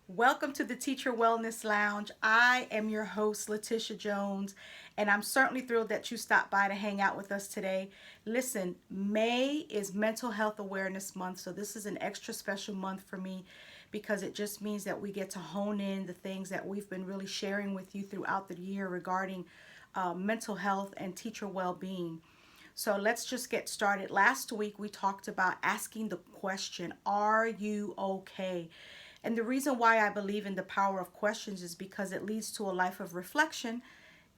Welcome to the Teacher Wellness Lounge. I am your host, Letitia Jones, and I'm certainly thrilled that you stopped by to hang out with us today. Listen, May is Mental Health Awareness Month, so this is an extra special month for me because it just means that we get to hone in the things that we've been really sharing with you throughout the year regarding mental health and teacher well-being. So let's just get started. Last week we talked about asking the question, are you okay? And the reason why I believe in the power of questions is because it leads to a life of reflection,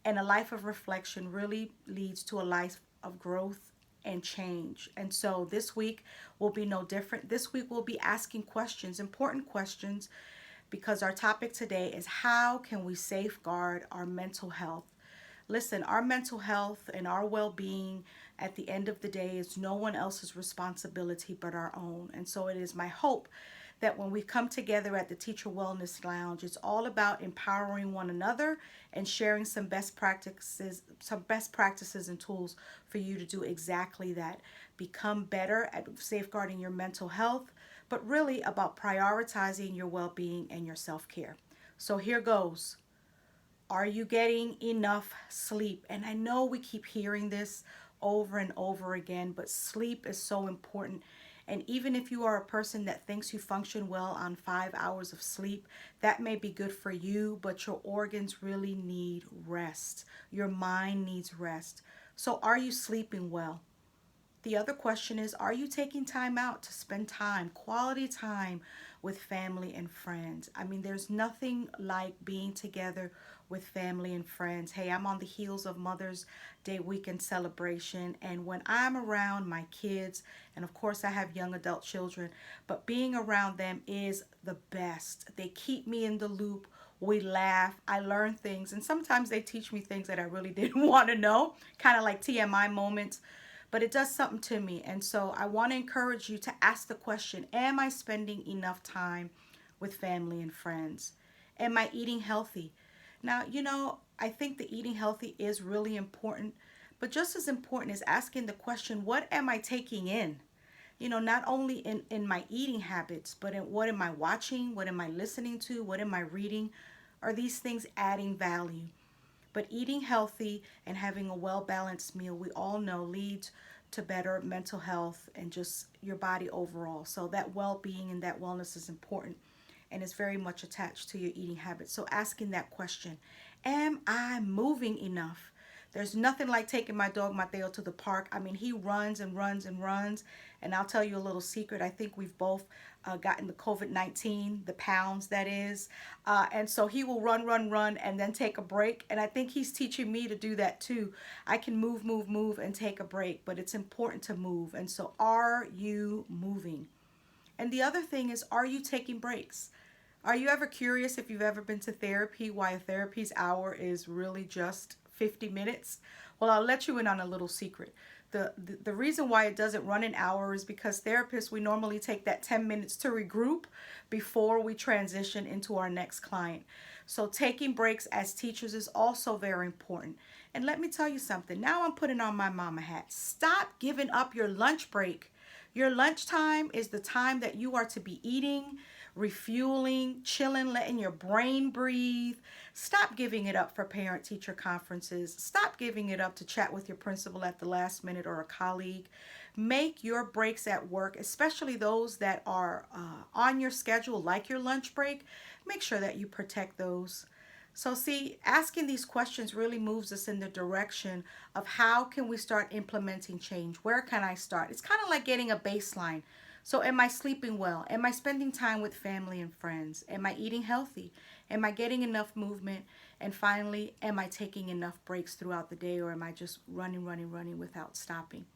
and a life of reflection really leads to a life of growth and change. And so this week will be no different. This week we'll be asking questions, important questions, because our topic today is how can we safeguard our mental health? Listen, our mental health and our well being at the end of the day is no one else's responsibility but our own. And so it is my hope that when we come together at the Teacher Wellness Lounge, it's all about empowering one another and sharing some best practices and tools for you to do exactly that. Become better at safeguarding your mental health, but really about prioritizing your well being and your self care. So here goes. Are you getting enough sleep? And I know we keep hearing this over and over again, but sleep is so important. And even if you are a person that thinks you function well on 5 hours of sleep, that may be good for you, but your organs really need rest. Your mind needs rest. So, are you sleeping well? The other question is, are you taking time out to spend time, quality time with family and friends? I mean, there's nothing like being together with family and friends. Hey, I'm on the heels of Mother's Day weekend celebration, and when I'm around my kids, and of course I have young adult children, but being around them is the best. They keep me in the loop. We laugh, I learn things, and sometimes they teach me things that I really didn't want to know, kind of like TMI moments, but it does something to me. And so I want to encourage you to ask the question, am I spending enough time with family and friends? Am I eating healthy? Now, I think the eating healthy is really important, but just as important is asking the question, what am I taking in? Not only in my eating habits, but in what am I watching? What am I listening to? What am I reading? Are these things adding value? But eating healthy and having a well balanced meal, we all know, leads to better mental health and just your body overall. So, that well being and that wellness is important and is very much attached to your eating habits. So, asking that question, am I moving enough? There's nothing like taking my dog Mateo to the park. I mean, he runs and runs and runs. And I'll tell you a little secret. I think we've both gotten the COVID-19, the pounds that is. And so he will run, run, run, and then take a break. And I think he's teaching me to do that too. I can move, move, move, and take a break, but it's important to move. And so, are you moving? And the other thing is, are you taking breaks? Are you ever curious if you've ever been to therapy, why a therapy's hour is really just 50 minutes? Well, I'll let you in on a little secret. The reason why it doesn't run an hour is because therapists, we normally take that 10 minutes to regroup before we transition into our next client. So taking breaks as teachers is also very important. And let me tell you something. Now I'm putting on my mama hat. Stop giving up your lunch break. Your lunchtime is the time that you are to be eating, refueling, chilling, letting your brain breathe. Stop giving it up for parent teacher conferences. Stop giving it up to chat with your principal at the last minute or a colleague. Make your breaks at work, especially those that are on your schedule, like your lunch break, make sure that you protect those. So see, asking these questions really moves us in the direction of how can we start implementing change? Where can I start? It's kind of like getting a baseline. So am I sleeping well? Am I spending time with family and friends? Am I eating healthy? Am I getting enough movement? And finally, am I taking enough breaks throughout the day, or am I just running, running, running without stopping?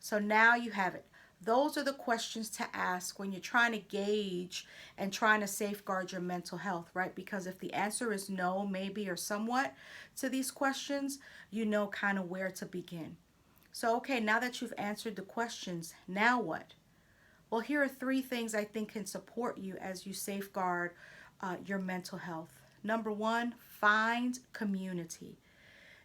So now you have it. Those are the questions to ask when you're trying to gauge and trying to safeguard your mental health, right? Because if the answer is no, maybe, or somewhat to these questions, you know kind of where to begin. So, okay, now that you've answered the questions, now what? Well, here are three things I think can support you as you safeguard your mental health. Number one, find community.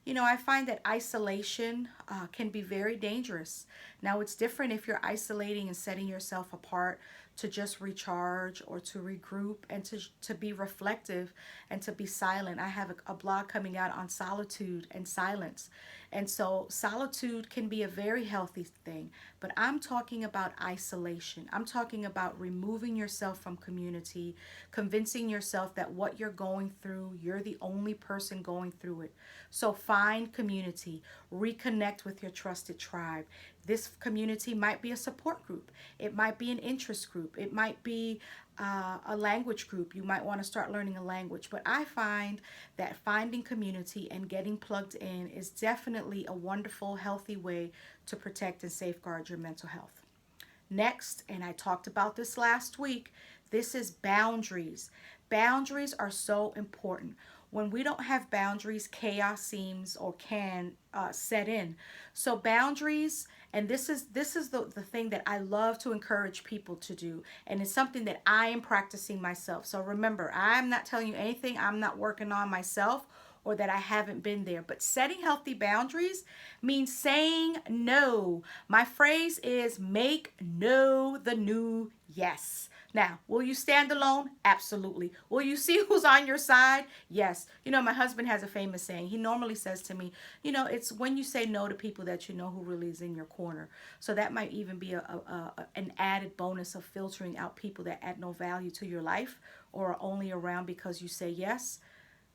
I find that isolation can be very dangerous. Now, it's different if you're isolating and setting yourself apart to just recharge or to regroup and to be reflective and to be silent. I have a blog coming out on solitude and silence. And so solitude can be a very healthy thing, but I'm talking about isolation. I'm talking about removing yourself from community, convincing yourself that what you're going through, you're the only person going through it. So find community, reconnect with your trusted tribe. This community might be a support group, it might be an interest group, it might be a language group. You might want to start learning a language. But I find that finding community and getting plugged in is definitely a wonderful, healthy way to protect and safeguard your mental health. Next, and I talked about this last week, this is boundaries. Boundaries are so important. When we don't have boundaries, chaos seems or can set in. So boundaries, and this is the thing that I love to encourage people to do, and it's something that I am practicing myself. So remember, I'm not telling you anything I'm not working on myself or that I haven't been there. But setting healthy boundaries means saying no. My phrase is make no the new yes. Now, will you stand alone? Absolutely. Will you see who's on your side? Yes. You know, my husband has a famous saying. He normally says to me, you know, it's when you say no to people that you know who really is in your corner. So that might even be an added bonus of filtering out people that add no value to your life or are only around because you say yes.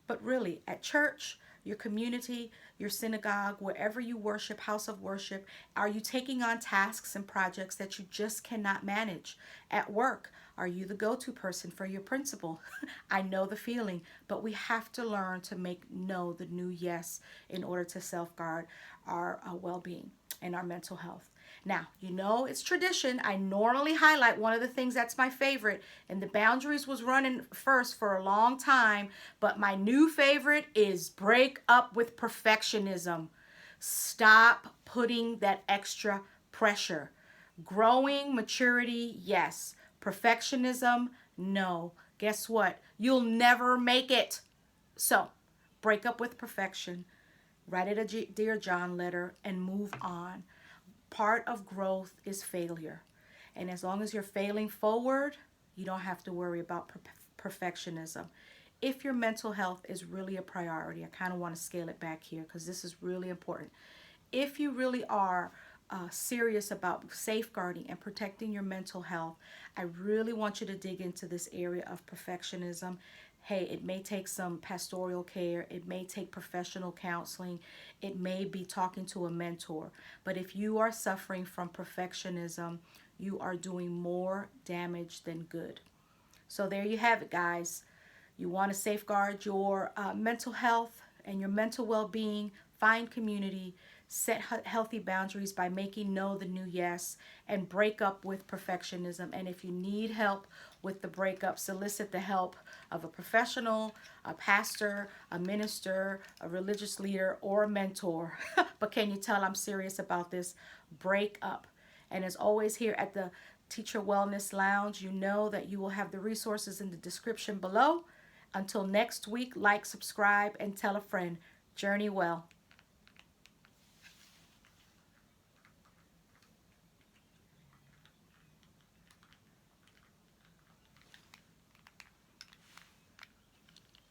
But really, at church, your community, your synagogue, wherever you worship, house of worship, are you taking on tasks and projects that you just cannot manage? At work, are you the go to person for your principal? I know the feeling, but we have to learn to make no the new yes in order to safeguard our well being and our mental health. Now, you know, it's tradition. I normally highlight one of the things that's my favorite, and the boundaries was running first for a long time, but my new favorite is break up with perfectionism. Stop putting that extra pressure. Growing maturity, yes. Perfectionism, no. Guess what? You'll never make it. So, break up with perfection, write it a Dear John letter, and move on. Part of growth is failure. And as long as you're failing forward, you don't have to worry about perfectionism. If your mental health is really a priority, I kind of want to scale it back here because this is really important. If you really are serious about safeguarding and protecting your mental health, I really want you to dig into this area of perfectionism. Hey, it may take some pastoral care, it may take professional counseling, it may be talking to a mentor. But if you are suffering from perfectionism, you are doing more damage than good. So there you have it, guys. You want to safeguard your mental health and your mental well-being, find community, set healthy boundaries by making no the new yes, and break up with perfectionism. And if you need help with the breakup, solicit the help of a professional, a pastor, a minister, a religious leader, or a mentor. But can you tell I'm serious about this? Break up. And as always, here at the Teacher Wellness Lounge, you know that you will have the resources in the description below. Until next week, like, subscribe, and tell a friend. Journey well.